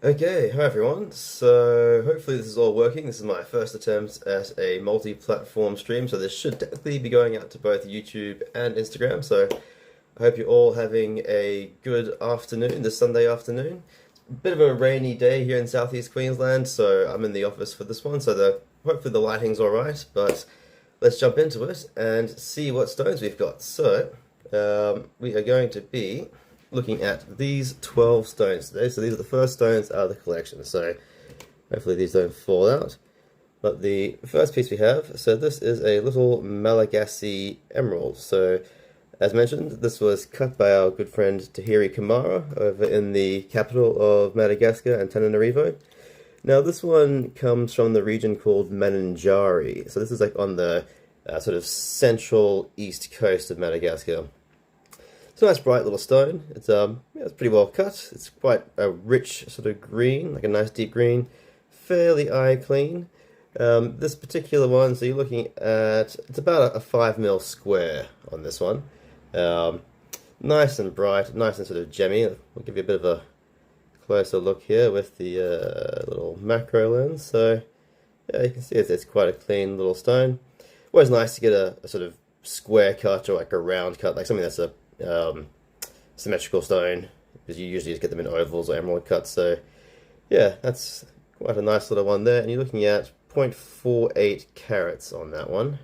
Okay, hi everyone. So hopefully this is all working. This is my first attempt at a multi-platform stream, so this should technically be going out to both YouTube and Instagram. So I hope you're all having a good afternoon, this Sunday afternoon. It's a bit of a rainy day here in southeast Queensland, so I'm in the office for this one, so hopefully the lighting's all right, but let's jump into it and see what stones we've got. So we are going to be looking at these 12 stones today. So these are the first stones out of the collection. So hopefully these don't fall out. But the first piece we have, so this is a little Malagasy emerald. So as mentioned, this was cut by our good friend Tahiri Kamara over in the capital of Madagascar, Antananarivo. Now this one comes from the region called Mananjari. So this is like on the sort of central east coast of Madagascar. It's a nice bright little stone. Yeah, it's pretty well cut. It's quite a rich sort of green, like a nice deep green, fairly eye clean. This particular one, so you're looking at, it's about a 5 mil square on this one. Nice and bright, nice and sort of gemmy. I'll give you a bit of a closer look here with the little macro lens. So yeah, you can see it's quite a clean little stone. Always nice to get a sort of square cut or like a round cut, like something that's a symmetrical stone, because you usually just get them in ovals or emerald cuts. So yeah, that's quite a nice little one there, and you're looking at 0.48 carats on that one.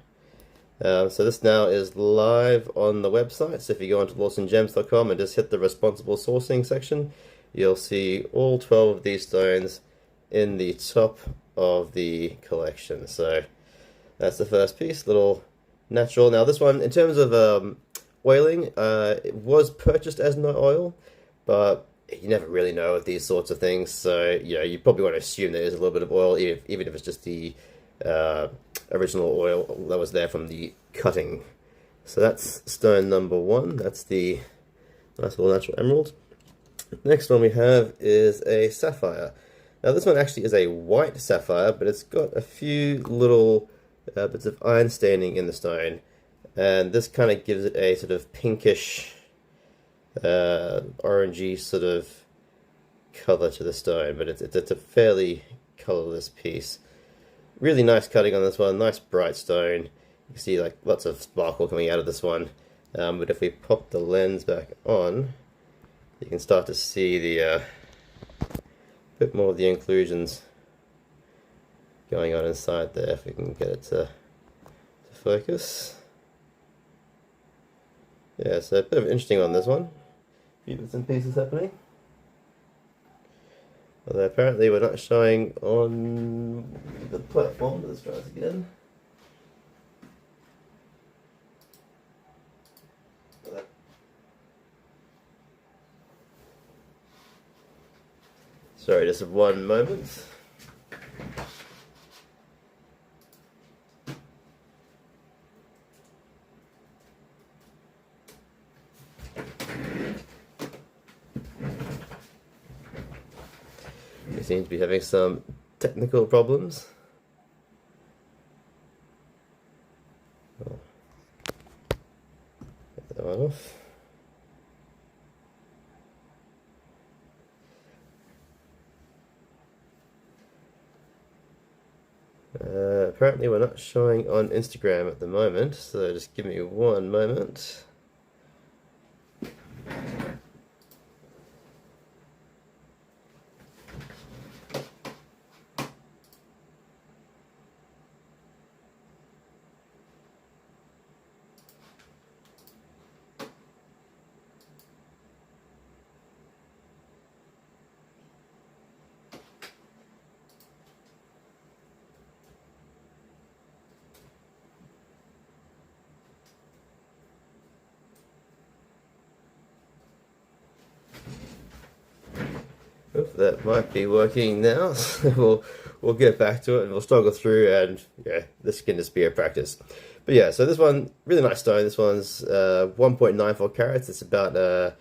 So this now is live on the website, so if you go onto lawsongems.com and just hit the responsible sourcing section, you'll see all 12 of these stones in the top of the collection. So that's the first piece, little natural. Now this one, in terms of oiling, it was purchased as no oil, but you never really know with these sorts of things, so you probably want to assume there is a little bit of oil, even if it's just the original oil that was there from the cutting. So that's stone number one. That's the nice little natural emerald. Next one we have is a sapphire. Now this one actually is a white sapphire, but it's got a few little bits of iron staining in the stone, and this kind of gives it a sort of pinkish, orangey sort of color to the stone, but it's a fairly colorless piece. Really nice cutting on this one, nice bright stone. You can see like lots of sparkle coming out of this one, but if we pop the lens back on, you can start to see the bit more of the inclusions going on inside there, if we can get it to focus. Yeah, so a bit of interesting on this one. A few bits and pieces happening. Although apparently we're not showing on the platform. Let's try this again. Sorry, just one moment. We seem to be having some technical problems. Oh. Get that one off. Apparently we're not showing on Instagram at the moment, so just give me one moment. Oof, that might be working now. We'll get back to it and we'll struggle through, and yeah, this can just be a practice. But yeah, so this one, really nice stone. This one's 1.94 carats. It's about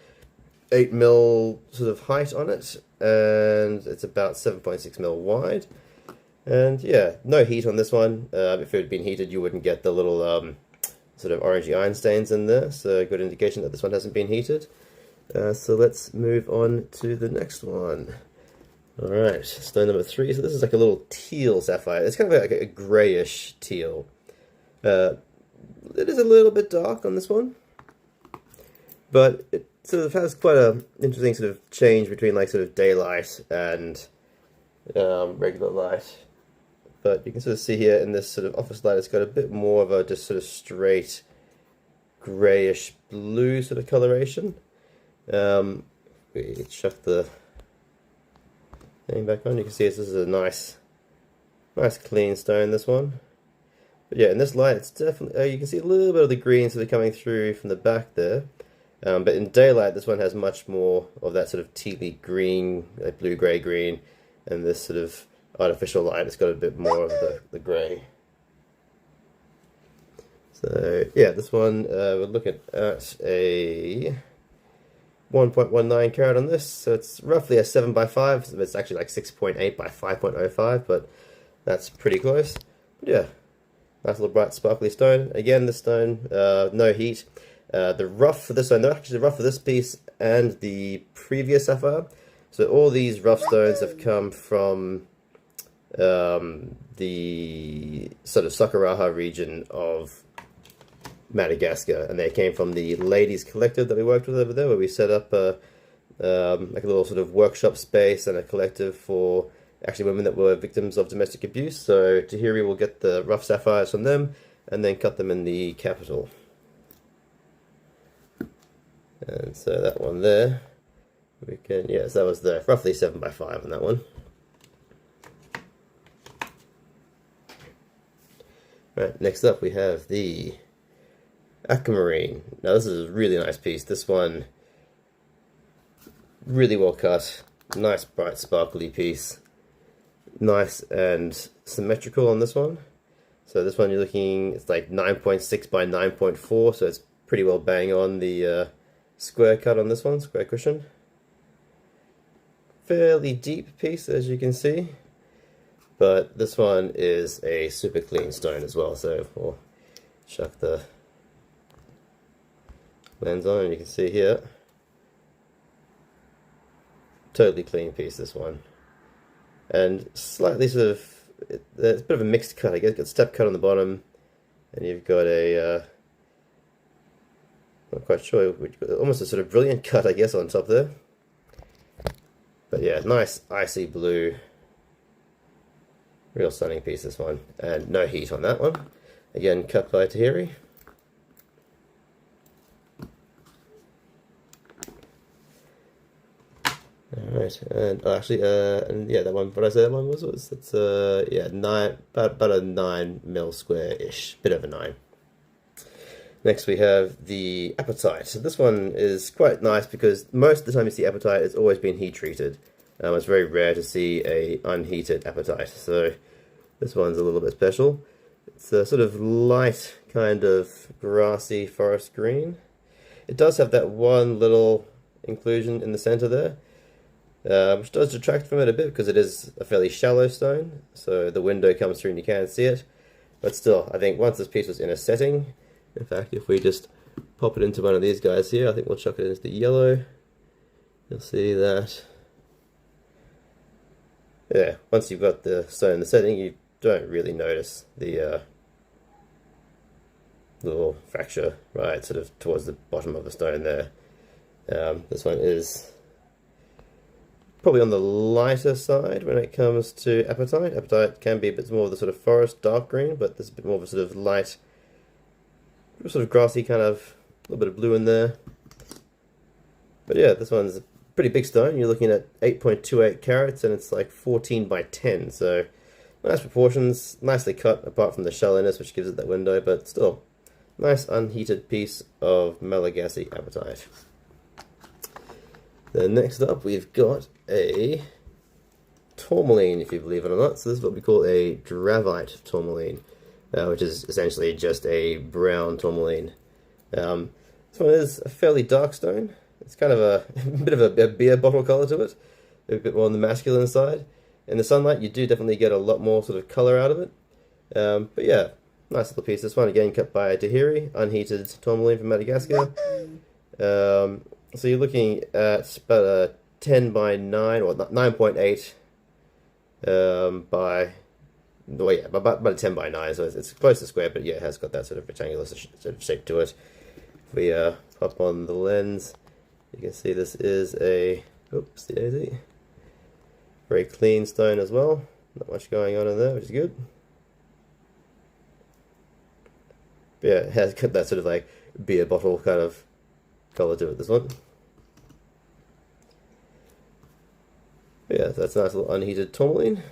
8 mil sort of height on it, and it's about 7.6 mil wide. And yeah, no heat on this one. If it had been heated, you wouldn't get the little sort of orangey iron stains in there, so a good indication that this one hasn't been heated. So let's move on to the next one. Alright, stone number 3. So this is like a little teal sapphire. It's kind of like a grayish teal. It is a little bit dark on this one, but it sort of has quite a interesting sort of change between like sort of daylight and regular light. But you can sort of see here in this sort of office light, it's got a bit more of a just sort of straight grayish blue sort of coloration. We chuck the thing back on. You can see this is a nice clean stone, this one. But yeah, in this light, it's definitely you can see a little bit of the green sort of coming through from the back there. But in daylight, this one has much more of that sort of tealy green, like blue-grey green, and this sort of artificial light, it's got a bit more of the grey. So yeah, this one we're looking at a 1.19 carat on this, so it's roughly a 7 by 5. So it's actually like 6.8 by 5.05, but that's pretty close. But yeah, nice little bright sparkly stone. Again, this stone, no heat. The rough for this stone, they're actually the rough for this piece and the previous sapphire. So all these rough stones have come from the sort of Sakuraha region of Madagascar, and they came from the ladies collective that we worked with over there, where we set up like a little sort of workshop space and a collective for actually women that were victims of domestic abuse. So Tahiri will get the rough sapphires from them and then cut them in the capital. And so that one there, we can, yes, that was the roughly 7 by 5 on that one. Right, next up we have the Aquamarine. Now this is a really nice piece. This one, really well cut, nice bright sparkly piece. Nice and symmetrical on this one. So this one you're looking, it's like 9.6 by 9.4, so it's pretty well bang on the square cut on this one, square cushion. Fairly deep piece, as you can see, but this one is a super clean stone as well. So we'll chuck the lens on, and you can see here, totally clean piece, this one. And slightly sort of, it's a bit of a mixed cut, I guess. You've got step cut on the bottom, and you've got a, not quite sure, almost a sort of brilliant cut, I guess, on top there. But yeah, nice icy blue, real stunning piece, this one. And no heat on that one. Again, cut by Tahiri. Alright, and actually, and yeah, that one, what I said that one was it's yeah, about a 9 mil square-ish, bit over 9. Next we have the apatite. So this one is quite nice because most of the time you see apatite, it's always been heat treated. It's very rare to see a unheated apatite, so this one's a little bit special. It's a sort of light kind of grassy forest green. It does have that one little inclusion in the center there, which does detract from it a bit because it is a fairly shallow stone, so the window comes through and you can't see it. But still, I think once this piece was in a setting, in fact, if we just pop it into one of these guys here, I think we'll chuck it into the yellow, you'll see that, yeah, once you've got the stone in the setting, you don't really notice the little fracture right sort of towards the bottom of the stone there. This one is probably on the lighter side when it comes to apatite. Apatite can be a bit more of the sort of forest dark green, but there's a bit more of a sort of light, sort of grassy kind of, a little bit of blue in there. But yeah, this one's a pretty big stone. You're looking at 8.28 carats, and it's like 14 by 10, so nice proportions, nicely cut apart from the shallowness which gives it that window, but still nice unheated piece of Malagasy apatite. Then next up we've got a Tourmaline, if you believe it or not. So this is what we call a Dravite Tourmaline, which is essentially just a brown tourmaline. This one is a fairly dark stone. It's kind of a bit of a beer bottle color to it, a bit more on the masculine side. In the sunlight, you do definitely get a lot more sort of color out of it. But yeah, nice little piece. This one again cut by Tahiri, unheated tourmaline from Madagascar. So you're looking at about a 10 by 9 or 9.8 by, well, yeah, about a 10 by 9, so it's close to square, but yeah, it has got that sort of rectangular sort of shape to it. If we pop on the lens, you can see this is a, oops, daisy, very clean stone as well. Not much going on in there, which is good. But yeah, it has got that sort of like beer bottle kind of color to it, this one. But yeah, that's a nice little unheated tourmaline.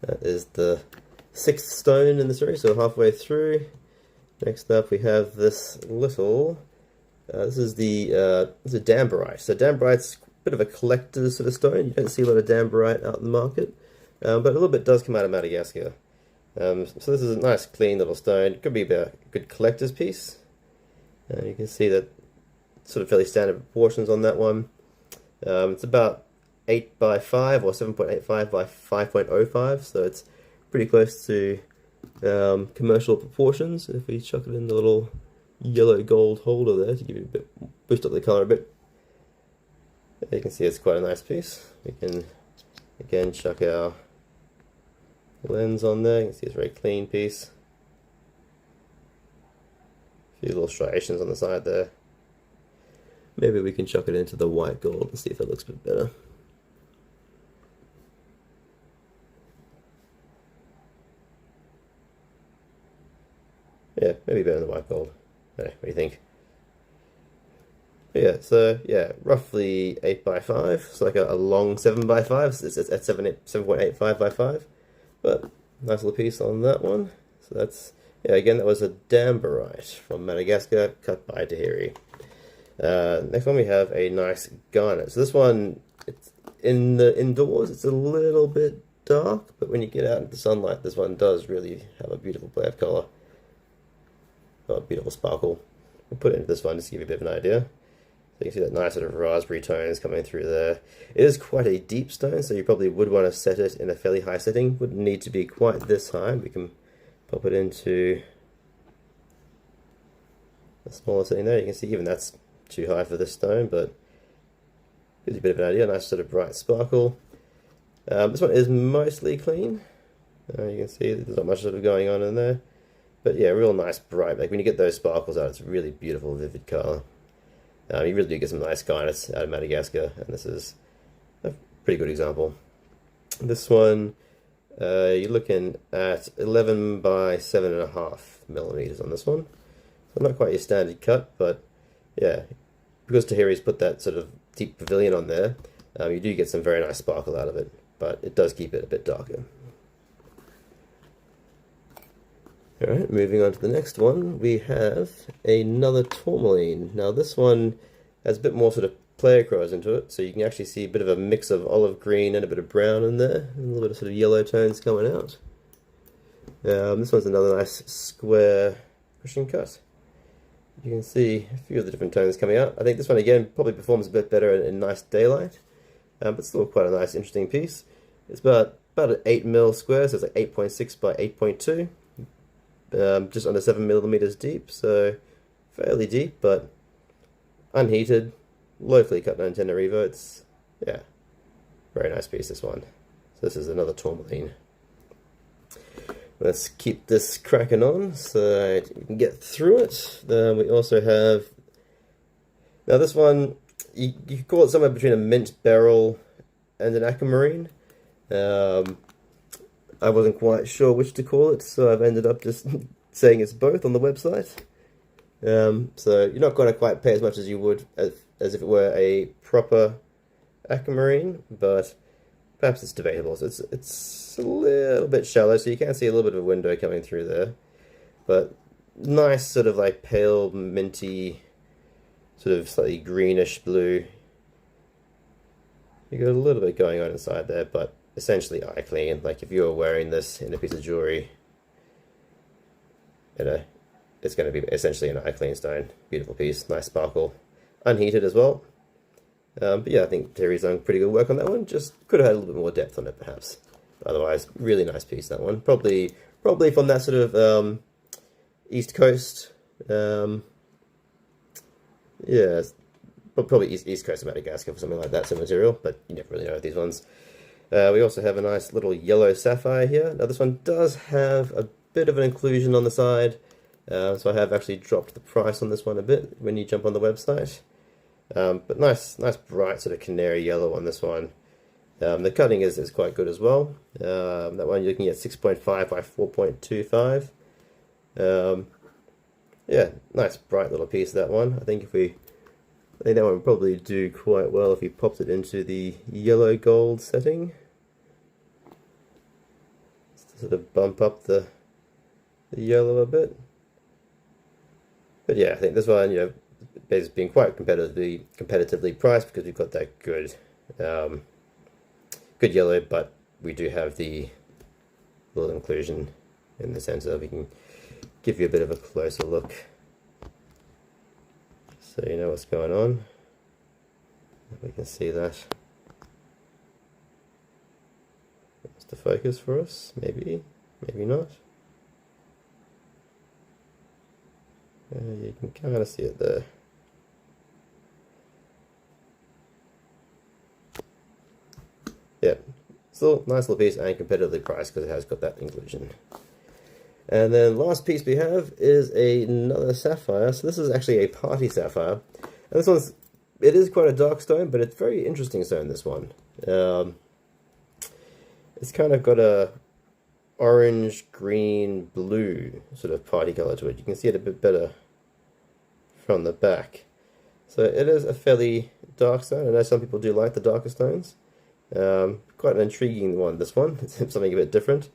That is the 6th stone in the series, so halfway through. Next up, we have this little. This is a Dambrite. So Dambrite's a bit of a collector's sort of stone. You don't see a lot of Dambrite out in the market, but a little bit does come out of Madagascar. So this is a nice, clean little stone. It could be a good collector's piece. You can see that sort of fairly standard proportions on that one. It's about 8 by 5 or 7.85 by 5.05, so it's pretty close to commercial proportions. If we chuck it in the little yellow gold holder there to give it a bit, boost up the color a bit, you can see it's quite a nice piece. We can again chuck our lens on there. You can see it's a very clean piece. A few little striations on the side there. Maybe we can chuck it into the white gold and see if it looks a bit better. Yeah, maybe better than the white gold. What do you think? But yeah, so yeah, roughly 8 by 5. So like a long 7 by 5. So it's at 7.85 by 5. But nice little piece on that one. So that's, yeah, again, that was a Dambrite from Madagascar, cut by Teal. Next one we have a nice Garnet. So this one, it's in the indoors, it's a little bit dark, but when you get out into the sunlight, this one does really have a beautiful play of color. Oh, beautiful sparkle. We'll put it into this one just to give you a bit of an idea. So you can see that nice sort of raspberry tones coming through there. It is quite a deep stone, so you probably would want to set it in a fairly high setting. Wouldn't need to be quite this high. We can pop it into a smaller setting there. You can see even that's too high for this stone, but gives you a bit of an idea. Nice sort of bright sparkle. This one is mostly clean. You can see there's not much sort of going on in there. But yeah, real nice bright. Like when you get those sparkles out, it's a really beautiful, vivid color. You really do get some nice garnets out of Madagascar, and this is a pretty good example. This one, you're looking at 11 by 7.5 millimeters on this one. So not quite your standard cut, but yeah, because Tahiri's put that sort of deep pavilion on there, you do get some very nice sparkle out of it, but it does keep it a bit darker. Alright, moving on to the next one, we have another Tourmaline. Now this one has a bit more sort of player crows into it, so you can actually see a bit of a mix of olive green and a bit of brown in there, and a little bit of sort of yellow tones coming out. This one's another nice square cushion cut. You can see a few of the different tones coming out. I think this one again probably performs a bit better in nice daylight, but still quite a nice interesting piece. It's about an 8 mil square, so it's like 8.6 by 8.2. Just under 7 millimeters deep, so fairly deep, but unheated, locally cut down Tenerife. It's, yeah, very nice piece, this one. So this is another Tourmaline. Let's keep this cracking on so you can get through it. We also have, now this one, you could call it somewhere between a mint beryl and an aquamarine. I wasn't quite sure which to call it, so I've ended up just saying it's both on the website. So you're not going to quite pay as much as you would as if it were a proper aquamarine, but perhaps it's debatable. So it's a little bit shallow, so you can see a little bit of a window coming through there. But nice sort of like pale minty, sort of slightly greenish blue. You got a little bit going on inside there, but essentially eye clean. Like if you were wearing this in a piece of jewelry, it's going to be essentially an eye clean stone. Beautiful piece, nice sparkle, unheated as well. But yeah, I think Terry's done pretty good work on that one. Just could have had a little bit more depth on it, perhaps. But otherwise, really nice piece, that one. Probably from that sort of East Coast. Yeah, probably East Coast of Madagascar for something like that, some material. But you never really know with these ones. We also have a nice little yellow sapphire here. Now this one does have a bit of an inclusion on the side, so I have actually dropped the price on this one a bit when you jump on the website. But nice bright sort of canary yellow on this one. The cutting is quite good as well. That one you're looking at 6.5 by 4.25. Yeah, nice bright little piece of that one. I think that one would probably do quite well if we popped it into the yellow gold setting. Just to sort of bump up the yellow a bit. But yeah, I think this one, has been quite competitively priced because we've got that good good yellow, but we do have the little inclusion in the center. We can give you a bit of a closer look so you know what's going on. If we can see that. That's the focus for us, maybe not. You can kind of see it there. Yeah, still nice little piece and competitively priced because it has got that inclusion. And then last piece we have is another sapphire. So this is actually a party sapphire. And this it is quite a dark stone, but it's very interesting stone, this one. It's kind of got a orange, green, blue sort of party color to it. You can see it a bit better from the back. So it is a fairly dark stone. I know some people do like the darker stones. Quite an intriguing one, this one. It's something a bit different.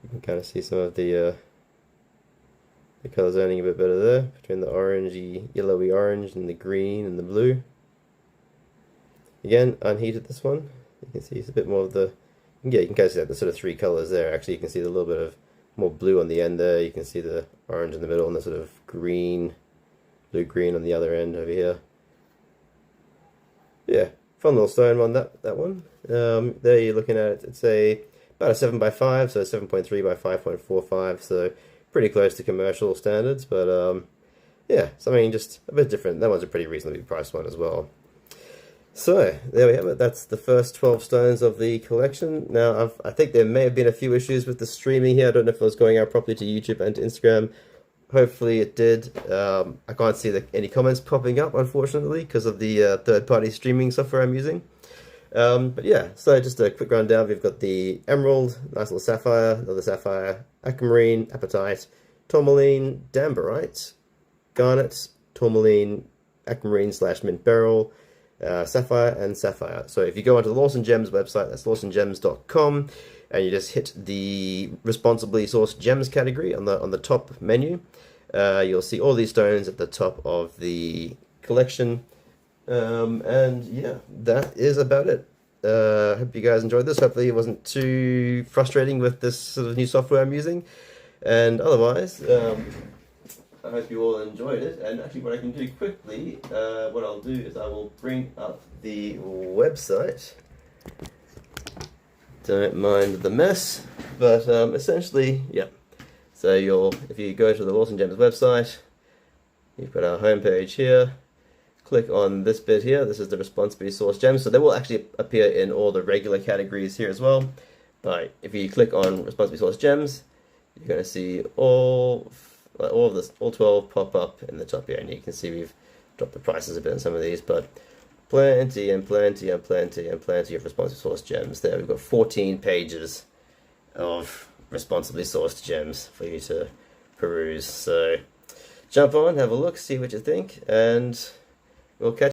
You can kind of see some of the color zoning a bit better there, between the orangey, yellowy orange and the green and the blue. Again, unheated, this one. You can see it's a bit more of the, yeah, you can kind of see the sort of three colors there. Actually, you can see the little bit of more blue on the end there. You can see the orange in the middle and the sort of green, blue-green on the other end over here. Yeah, fun little stone one, that one. There you're looking at, it's about a 7 by 5, so 7.3 by 5.45, so pretty close to commercial standards, but yeah, something just a bit different. That one's a pretty reasonably priced one as well. So, there we have it. That's the first 12 stones of the collection. Now, I think there may have been a few issues with the streaming here. I don't know if it was going out properly to YouTube and to Instagram. Hopefully it did. I can't see any comments popping up, unfortunately, because of the third-party streaming software I'm using. But yeah, so just a quick rundown. We've got the emerald, nice little sapphire, another sapphire, aquamarine, apatite, tourmaline, dambrite, garnet, tourmaline, aquamarine / mint beryl, sapphire, and sapphire. So if you go onto the Lawson Gems website, that's lawsongems.com, and you just hit the responsibly sourced gems category on the top menu, you'll see all these stones at the top of the collection. And yeah, that is about it. Hope you guys enjoyed this. Hopefully it wasn't too frustrating with this sort of new software I'm using. And otherwise, I hope you all enjoyed it. And actually what I can do quickly, what I'll do is I will bring up the website. Don't mind the mess, but essentially, yeah. So if you go to the Lawson Gems website, you've got our homepage here. Click on this bit here. This is the responsibly sourced gems. So they will actually appear in all the regular categories here as well. But if you click on responsibly sourced gems, you're going to see all 12 pop up in the top here, and you can see we've dropped the prices a bit on some of these, but plenty and plenty and plenty and plenty of responsibly sourced gems there. We've got 14 pages of responsibly sourced gems for you to peruse. So jump on, have a look, see what you think, and we'll catch